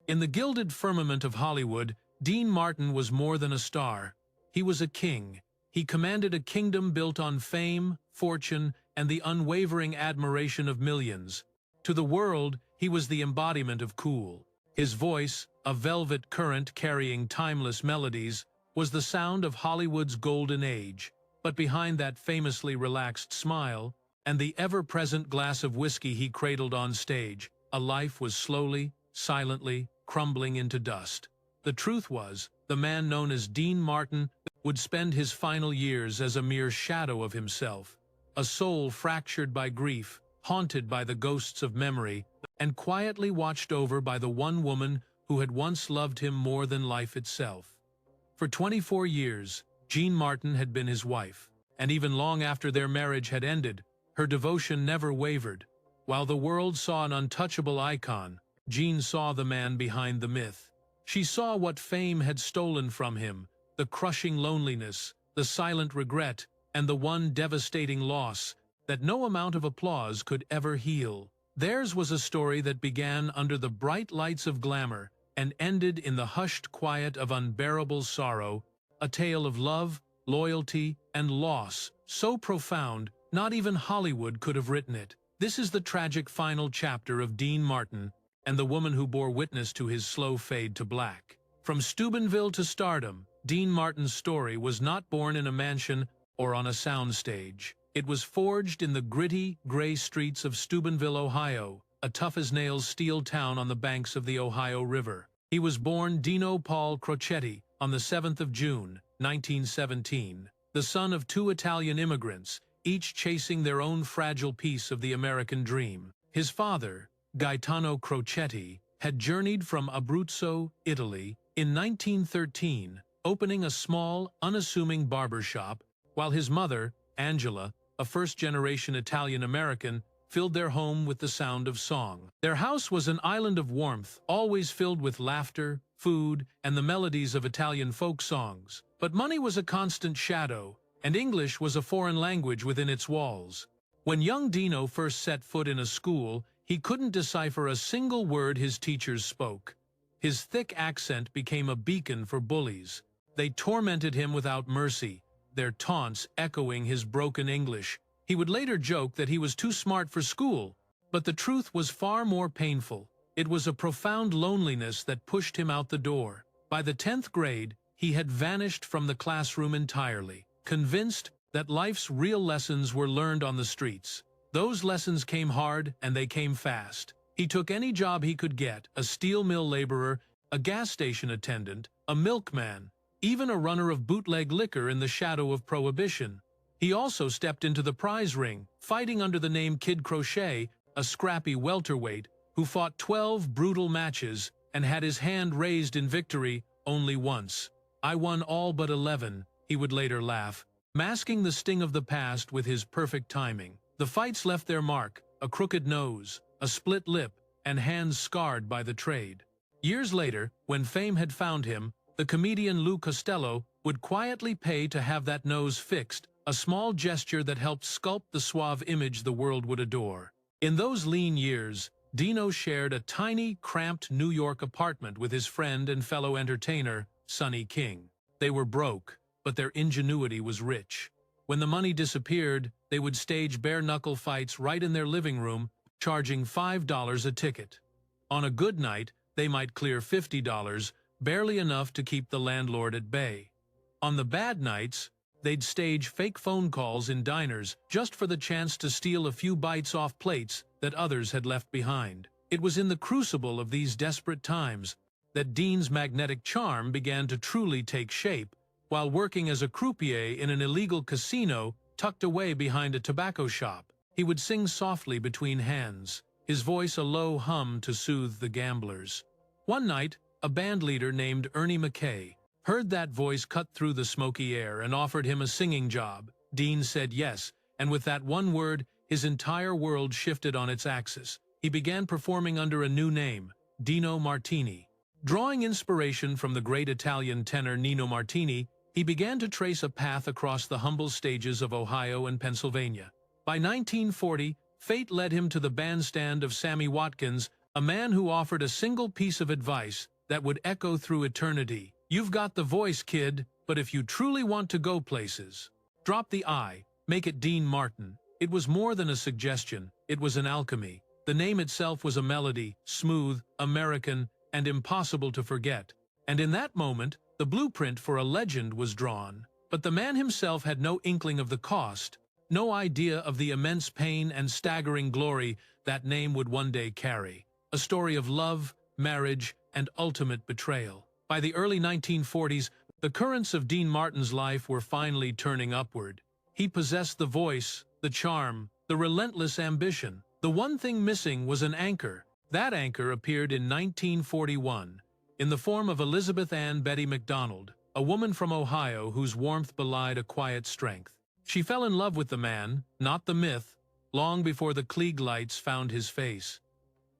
In the gilded firmament of Hollywood, Dean Martin was more than a star. He was a king. He commanded a kingdom built on fame, fortune, and the unwavering admiration of millions. To the world, he was the embodiment of cool. His voice, a velvet current carrying timeless melodies, was the sound of Hollywood's golden age. But behind that famously relaxed smile, and the ever-present glass of whiskey he cradled on stage, a life was slowly, silently, crumbling into dust. The truth was, the man known as Dean Martin would spend his final years as a mere shadow of himself, a soul fractured by grief, haunted by the ghosts of memory, and quietly watched over by the one woman who had once loved him more than life itself. For 24 years, Jeanne Martin had been his wife, and even long after their marriage had ended, her devotion never wavered. While the world saw an untouchable icon, Jeanne saw the man behind the myth. She saw what fame had stolen from him, the crushing loneliness, the silent regret, and the one devastating loss that no amount of applause could ever heal. Theirs was a story that began under the bright lights of glamour and ended in the hushed quiet of unbearable sorrow, a tale of love, loyalty, and loss, so profound, not even Hollywood could have written it. This is the tragic final chapter of Dean Martin and the woman who bore witness to his slow fade to black. From Steubenville to stardom, Dean Martin's story was not born in a mansion or on a soundstage. It was forged in the gritty, gray streets of Steubenville, Ohio, a tough-as-nails steel town on the banks of the Ohio River. He was born Dino Crocetti on the 7th of June, 1917, the son of two Italian immigrants, each chasing their own fragile piece of the American dream. His father, Dino Crocetti, had journeyed from Abruzzo, Italy, in 1913, opening a small, unassuming barber shop, while his mother, Angela, a first-generation Italian-American, filled their home with the sound of song. Their house was an island of warmth, always filled with laughter, food, and the melodies of Italian folk songs. But money was a constant shadow, and English was a foreign language within its walls. When young Dino first set foot in a school, he couldn't decipher a single word his teachers spoke. His thick accent became a beacon for bullies. They tormented him without mercy, their taunts echoing his broken English. He would later joke that he was too smart for school, but the truth was far more painful. It was a profound loneliness that pushed him out the door. By the 10th grade, he had vanished from the classroom entirely, convinced that life's real lessons were learned on the streets. Those lessons came hard and they came fast. He took any job he could get, a steel mill laborer, a gas station attendant, a milkman, even a runner of bootleg liquor in the shadow of Prohibition. He also stepped into the prize ring, fighting under the name Kid Crochet, a scrappy welterweight who fought 12 brutal matches and had his hand raised in victory only once. "I won all but 11, he would later laugh, masking the sting of the past with his perfect timing. The fights left their mark, a crooked nose, a split lip, and hands scarred by the trade. Years later, when fame had found him, the comedian Lou Costello would quietly pay to have that nose fixed, a small gesture that helped sculpt the suave image the world would adore. In those lean years, Dino shared a tiny, cramped New York apartment with his friend and fellow entertainer, Sonny King. They were broke, but their ingenuity was rich. When the money disappeared, they would stage bare-knuckle fights right in their living room, charging $5 a ticket. On a good night, they might clear $50, barely enough to keep the landlord at bay. On the bad nights, they'd stage fake phone calls in diners just for the chance to steal a few bites off plates that others had left behind. It was in the crucible of these desperate times that Dean's magnetic charm began to truly take shape, while working as a croupier in an illegal casino tucked away behind a tobacco shop. He would sing softly between hands, his voice a low hum to soothe the gamblers. One night, a band leader named Ernie McKay heard that voice cut through the smoky air and offered him a singing job. Dean said yes, and with that one word, his entire world shifted on its axis. He began performing under a new name, Dino Martini. Drawing inspiration from the great Italian tenor Nino Martini, he began to trace a path across the humble stages of Ohio and Pennsylvania. By 1940, fate led him to the bandstand of Sammy Watkins, A man who offered a single piece of advice that would echo through eternity. You've got the voice, kid, but if you truly want to go places, drop the I, make it Dean Martin. It was more than a suggestion, it was an alchemy. The name itself was a melody, smooth, American, and impossible to forget. And in that moment, the blueprint for a legend was drawn. But the man himself had no inkling of the cost, no idea of the immense pain and staggering glory that name would one day carry. A story of love, marriage, and ultimate betrayal. By the early 1940s, the currents of Dean Martin's life were finally turning upward. He possessed the voice, the charm, the relentless ambition. The one thing missing was an anchor. That anchor appeared in 1941, in the form of Elizabeth Ann Betty McDonald, a woman from Ohio whose warmth belied a quiet strength. She fell in love with the man, not the myth, long before the Klieg lights found his face.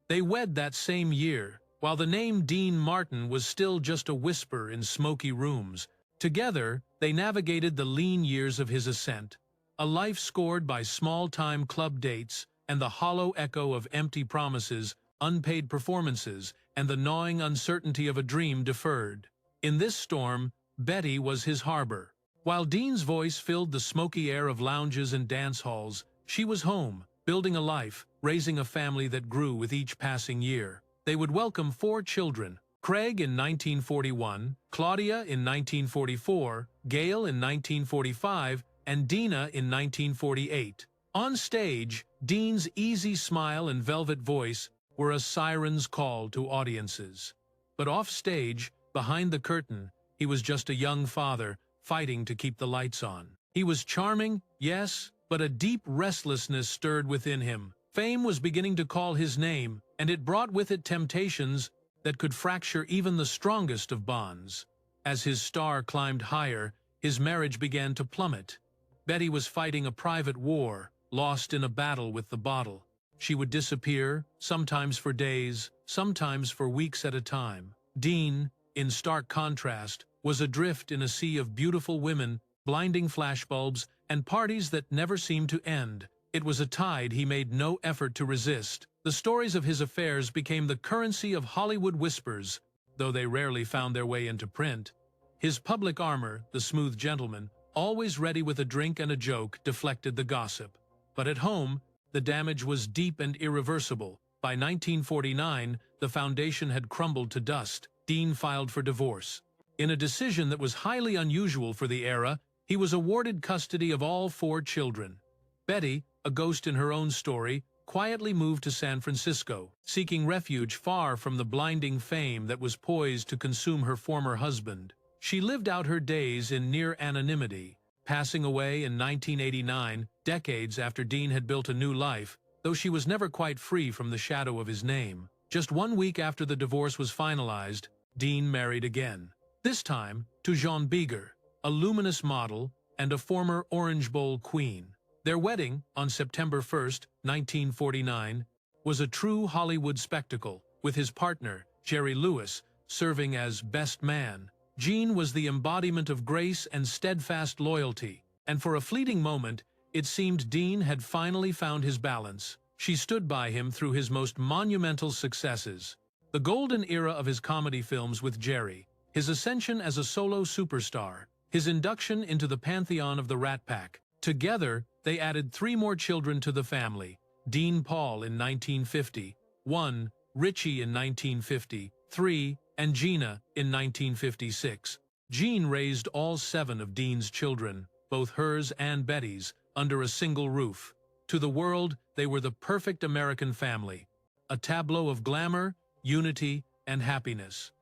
They wed that same year, while the name Dean Martin was still just a whisper in smoky rooms. Together, they navigated the lean years of his ascent, a life scored by small-time club dates and the hollow echo of empty promises, unpaid performances, and the gnawing uncertainty of a dream deferred. In this storm, Betty was his harbor. While Dean's voice filled the smoky air of lounges and dance halls, she was home, building a life, raising a family that grew with each passing year. They would welcome 4 children, Craig in 1941, Claudia in 1944, Gail in 1945, and Dina in 1948. On stage, Dean's easy smile and velvet voice were a siren's call to audiences. But off stage, behind the curtain, he was just a young father fighting to keep the lights on. He was charming, yes, but a deep restlessness stirred within him. Fame was beginning to call his name, and it brought with it temptations that could fracture even the strongest of bonds. As his star climbed higher, his marriage began to plummet. Betty was fighting a private war, lost in a battle with the bottle. She would disappear, sometimes for days, sometimes for weeks at a time. Dean, in stark contrast, was adrift in a sea of beautiful women, blinding flashbulbs, and parties that never seemed to end. It was a tide he made no effort to resist. The stories of his affairs became the currency of Hollywood whispers, though they rarely found their way into print. His public armor, the smooth gentleman, always ready with a drink and a joke, deflected the gossip. But at home, the damage was deep and irreversible. By 1949, the foundation had crumbled to dust. Dean filed for divorce. In a decision that was highly unusual for the era, he was awarded custody of all 4 children. Betty, a ghost in her own story, quietly moved to San Francisco, seeking refuge far from the blinding fame that was poised to consume her former husband. She lived out her days in near anonymity, passing away in 1989, decades after Dean had built a new life, though she was never quite free from the shadow of his name. Just 1 week after the divorce was finalized, Dean married again. This time to Jeanne Biegger, a luminous model and a former Orange Bowl queen. Their wedding, on September 1, 1949, was a true Hollywood spectacle, with his partner, Jerry Lewis, serving as best man. Jeanne was the embodiment of grace and steadfast loyalty, and for a fleeting moment, it seemed Dean had finally found his balance. She stood by him through his most monumental successes. The golden era of his comedy films with Jerry, his ascension as a solo superstar, his induction into the pantheon of the Rat Pack. Together, they added 3 more children to the family: Dean Paul in 1950, 1, Richie in 1950, 3, and Gina in 1956. Jeanne raised all 7 of Dean's children, both hers and Betty's, under a single roof. To the world, they were the perfect American family, a tableau of glamour, unity, and happiness.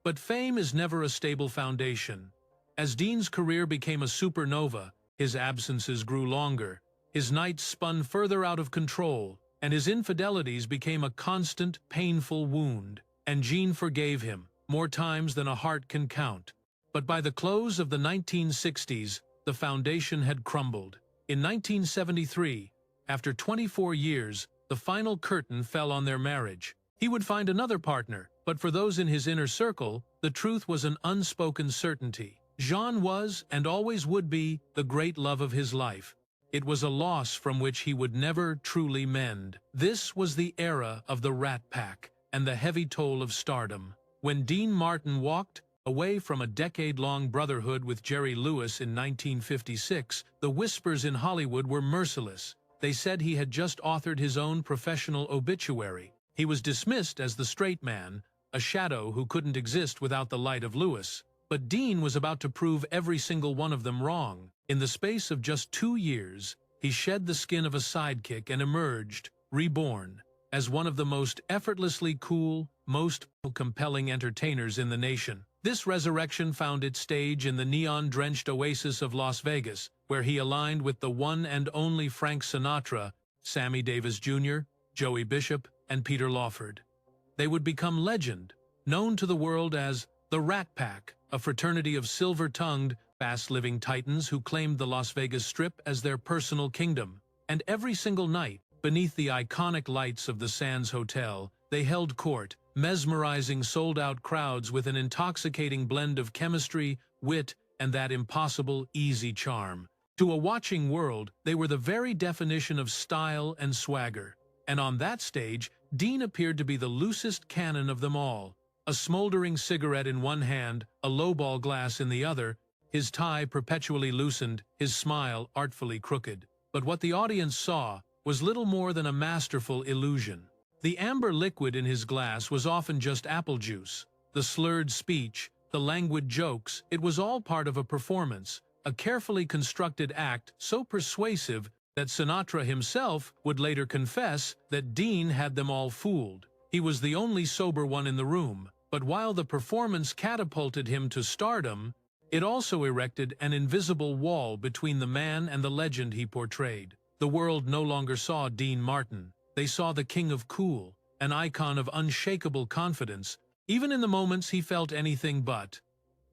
But fame is never a stable foundation. As Dean's career became a supernova, his absences grew longer, his nights spun further out of control, and his infidelities became a constant, painful wound. And Jeanne forgave him, more times than a heart can count. But by the close of the 1960s, the foundation had crumbled. In 1973, after 24 years, the final curtain fell on their marriage. He would find another partner, but for those in his inner circle, the truth was an unspoken certainty. Jeanne was, and always would be, the great love of his life. It was a loss from which he would never truly mend. This was the era of the Rat Pack, and the heavy toll of stardom. When Dean Martin walked away from a decade-long brotherhood with Jerry Lewis in 1956, the whispers in Hollywood were merciless. They said he had just authored his own professional obituary. He was dismissed as the straight man, a shadow who couldn't exist without the light of Lewis. But Dean was about to prove every single one of them wrong. In the space of just 2 years, he shed the skin of a sidekick and emerged, reborn, as one of the most effortlessly cool, most compelling entertainers in the nation. This resurrection found its stage in the neon-drenched oasis of Las Vegas, where he aligned with the one and only Frank Sinatra, Sammy Davis Jr., Joey Bishop, and Peter Lawford. They would become legend, known to the world as the Rat Pack, a fraternity of silver-tongued, fast-living titans who claimed the Las Vegas Strip as their personal kingdom. And every single night, beneath the iconic lights of the Sands Hotel, they held court, mesmerizing sold-out crowds with an intoxicating blend of chemistry, wit, and that impossible, easy charm. To a watching world, they were the very definition of style and swagger. And on that stage, Dean appeared to be the loosest cannon of them all. A smoldering cigarette in one hand, a lowball glass in the other, his tie perpetually loosened, his smile artfully crooked. But what the audience saw was little more than a masterful illusion. The amber liquid in his glass was often just apple juice. The slurred speech, the languid jokes, it was all part of a performance, a carefully constructed act so persuasive that Sinatra himself would later confess that Dean had them all fooled. He was the only sober one in the room, but while the performance catapulted him to stardom, it also erected an invisible wall between the man and the legend he portrayed. The world no longer saw Dean Martin. They saw the king of cool, an icon of unshakable confidence, even in the moments he felt anything but.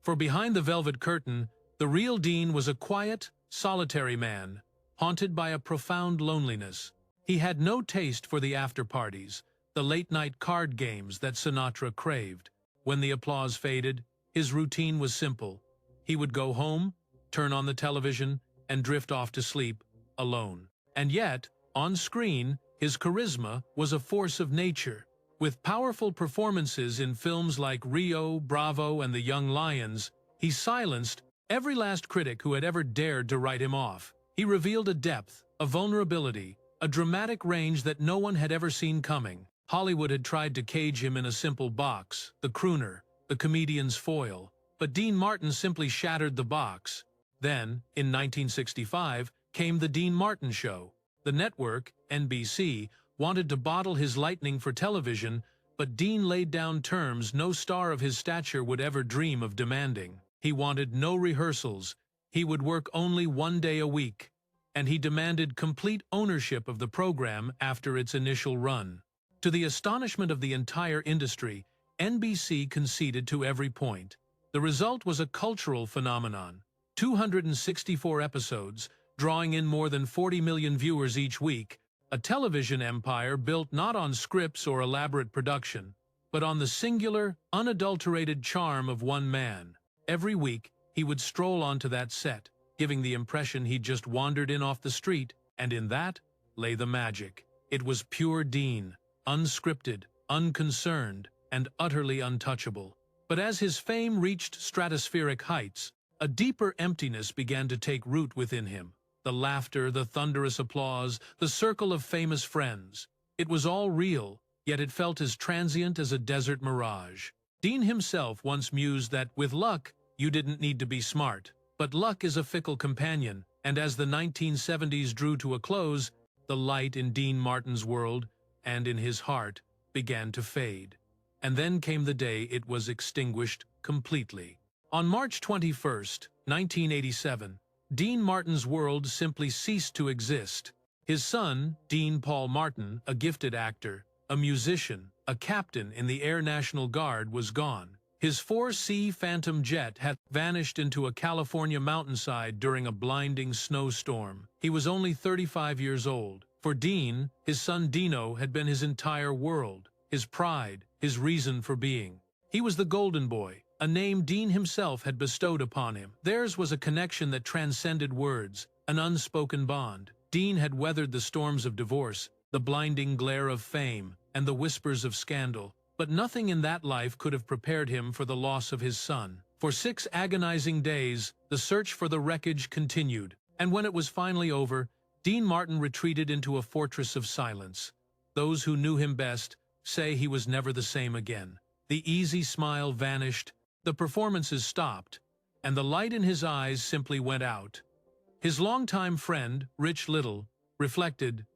For behind the velvet curtain, the real Dean was a quiet, solitary man, haunted by a profound loneliness. He had no taste for the after-parties, the late-night card games that Sinatra craved. When the applause faded, his routine was simple. He would go home, turn on the television, and drift off to sleep, alone. And yet, on screen, his charisma was a force of nature. With powerful performances in films like Rio, Bravo, and The Young Lions, he silenced every last critic who had ever dared to write him off. He revealed a depth, a vulnerability, a dramatic range that no one had ever seen coming. Hollywood had tried to cage him in a simple box, the crooner, the comedian's foil. But Dean Martin simply shattered the box. Then, in 1965, came The Dean Martin Show. The network, NBC, wanted to bottle his lightning for television, but Dean laid down terms no star of his stature would ever dream of demanding. He wanted no rehearsals. He would work only 1 day a week. And he demanded complete ownership of the program after its initial run. To the astonishment of the entire industry, NBC conceded to every point. The result was a cultural phenomenon. 264 episodes, drawing in more than 40 million viewers each week, a television empire built not on scripts or elaborate production, but on the singular, unadulterated charm of one man. Every week, he would stroll onto that set, giving the impression he'd just wandered in off the street, and in that lay the magic. It was pure Dean, unscripted, unconcerned, and utterly untouchable. But as his fame reached stratospheric heights, a deeper emptiness began to take root within him. The laughter, the thunderous applause, the circle of famous friends. It was all real, yet it felt as transient as a desert mirage. Dean himself once mused that, with luck, you didn't need to be smart. But luck is a fickle companion, and as the 1970s drew to a close, the light in Dean Martin's world, and in his heart, began to fade. And then came the day it was extinguished completely. On March 21, 1987, Dean Martin's world simply ceased to exist. His son, Dean Paul Martin, a gifted actor, a musician, a captain in the Air National Guard, was gone. His 4C Phantom jet had vanished into a California mountainside during a blinding snowstorm. He was only 35 years old. For Dean, his son Dino had been his entire world, his pride, his reason for being. He was the golden boy, a name Dean himself had bestowed upon him. Theirs was a connection that transcended words, an unspoken bond. Dean had weathered the storms of divorce, the blinding glare of fame, and the whispers of scandal. But nothing in that life could have prepared him for the loss of his son. For 6 agonizing days, the search for the wreckage continued, and when it was finally over, Dean Martin retreated into a fortress of silence. Those who knew him best say he was never the same again. The easy smile vanished, the performances stopped, and the light in his eyes simply went out. His longtime friend, Rich Little, reflected,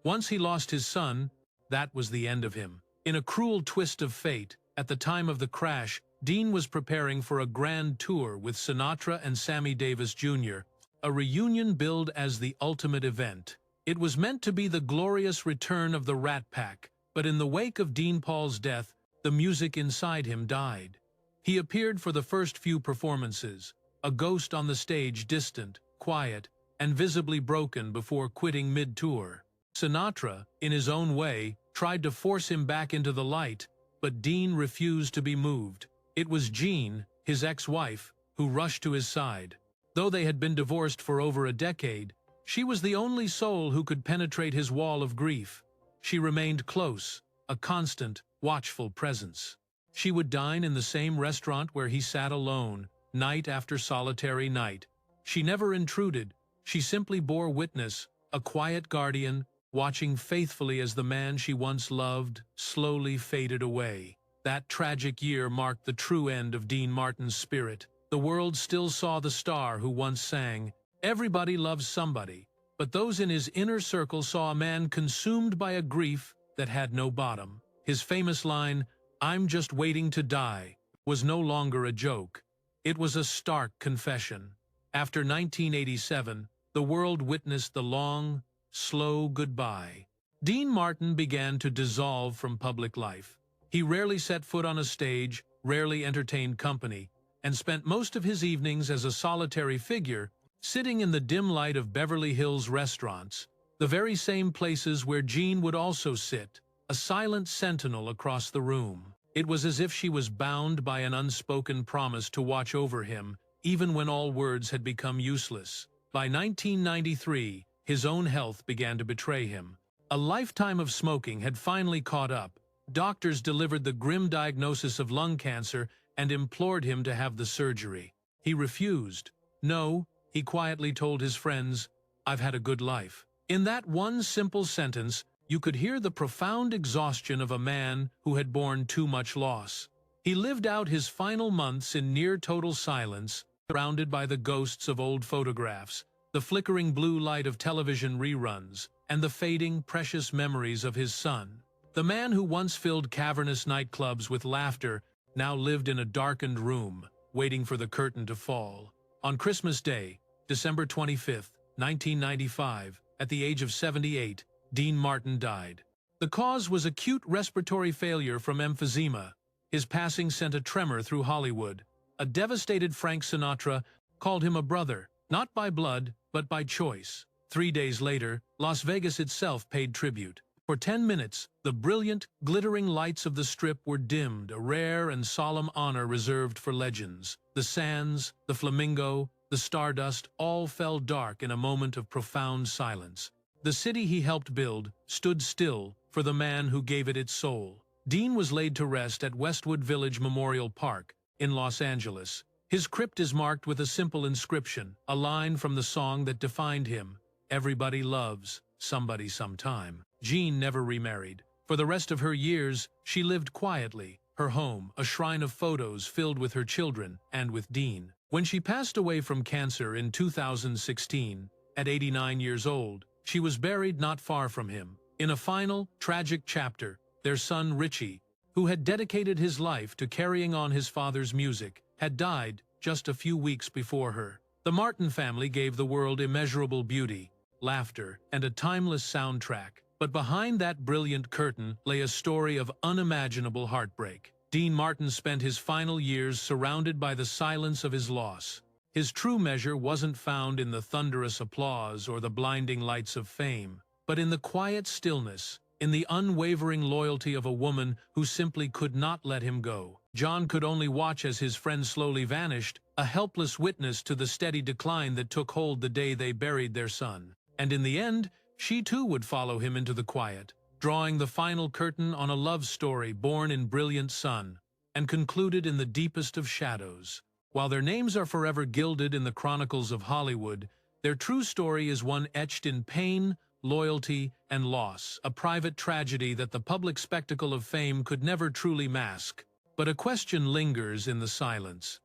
"Once he lost his son, that was the end of him." In a cruel twist of fate, at the time of the crash, Dean was preparing for a grand tour with Sinatra and Sammy Davis Jr., a reunion billed as the ultimate event. It was meant to be the glorious return of the Rat Pack, but in the wake of Dean Paul's death, the music inside him died. He appeared for the first few performances, a ghost on the stage, distant, quiet, and visibly broken before quitting mid-tour. Sinatra, in his own way, tried to force him back into the light, but Dean refused to be moved. It was Jeanne, his ex-wife, who rushed to his side. Though they had been divorced for over a decade, she was the only soul who could penetrate his wall of grief. She remained close, a constant, watchful presence. She would dine in the same restaurant where he sat alone, night after solitary night. She never intruded, she simply bore witness, a quiet guardian, watching faithfully as the man she once loved slowly faded away. That tragic year marked the true end of Dean Martin's spirit. The world still saw the star who once sang, "Everybody loves somebody," but those in his inner circle saw a man consumed by a grief that had no bottom. His famous line, "I'm just waiting to die," was no longer a joke. It was a stark confession. After 1987, the world witnessed the long, slow goodbye. Dean Martin began to dissolve from public life. He rarely set foot on a stage, rarely entertained company, and spent most of his evenings as a solitary figure, sitting in the dim light of Beverly Hills restaurants, the very same places where Jeanne would also sit, a silent sentinel across the room. It was as if she was bound by an unspoken promise to watch over him, even when all words had become useless. By 1993, his own health began to betray him. A lifetime of smoking had finally caught up. Doctors delivered the grim diagnosis of lung cancer and implored him to have the surgery. He refused. "No," he quietly told his friends, "I've had a good life." In that one simple sentence, you could hear the profound exhaustion of a man who had borne too much loss. He lived out his final months in near-total silence, surrounded by the ghosts of old photographs, the flickering blue light of television reruns, and the fading, precious memories of his son. The man who once filled cavernous nightclubs with laughter now lived in a darkened room, waiting for the curtain to fall. On Christmas Day, December 25, 1995, at the age of 78, Dean Martin died. The cause was acute respiratory failure from emphysema. His passing sent a tremor through Hollywood. A devastated Frank Sinatra called him a brother, not by blood, but by choice. 3 days later, Las Vegas itself paid tribute. For 10 minutes, the brilliant, glittering lights of the Strip were dimmed, a rare and solemn honor reserved for legends. The sands, the flamingo, the stardust all fell dark in a moment of profound silence. The city he helped build stood still for the man who gave it its soul. Dean was laid to rest at Westwood Village Memorial Park in Los Angeles. His crypt is marked with a simple inscription, a line from the song that defined him, "Everybody loves somebody sometime." Jeanne never remarried. For the rest of her years, she lived quietly, her home a shrine of photos filled with her children and with Dean. When she passed away from cancer in 2016, at 89 years old, she was buried not far from him. In a final, tragic chapter, their son Richie, who had dedicated his life to carrying on his father's music, had died just a few weeks before her. The Martin family gave the world immeasurable beauty, laughter, and a timeless soundtrack. But behind that brilliant curtain lay a story of unimaginable heartbreak. Dean Martin spent his final years surrounded by the silence of his loss. His true measure wasn't found in the thunderous applause or the blinding lights of fame, but in the quiet stillness, in the unwavering loyalty of a woman who simply could not let him go. John could only watch as his friend slowly vanished, a helpless witness to the steady decline that took hold the day they buried their son. And in the end, she too would follow him into the quiet, drawing the final curtain on a love story born in brilliant sun and concluded in the deepest of shadows. While their names are forever gilded in the chronicles of Hollywood, their true story is one etched in pain, loyalty, and loss, a private tragedy that the public spectacle of fame could never truly mask. But a question lingers in the silence.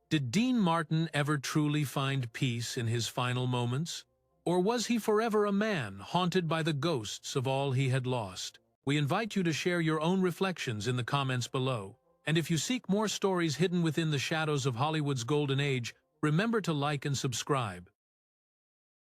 Did Dean Martin ever truly find peace in his final moments? Or was he forever a man haunted by the ghosts of all he had lost? We invite you to share your own reflections in the comments below. And if you seek more stories hidden within the shadows of Hollywood's golden age, remember to like and subscribe.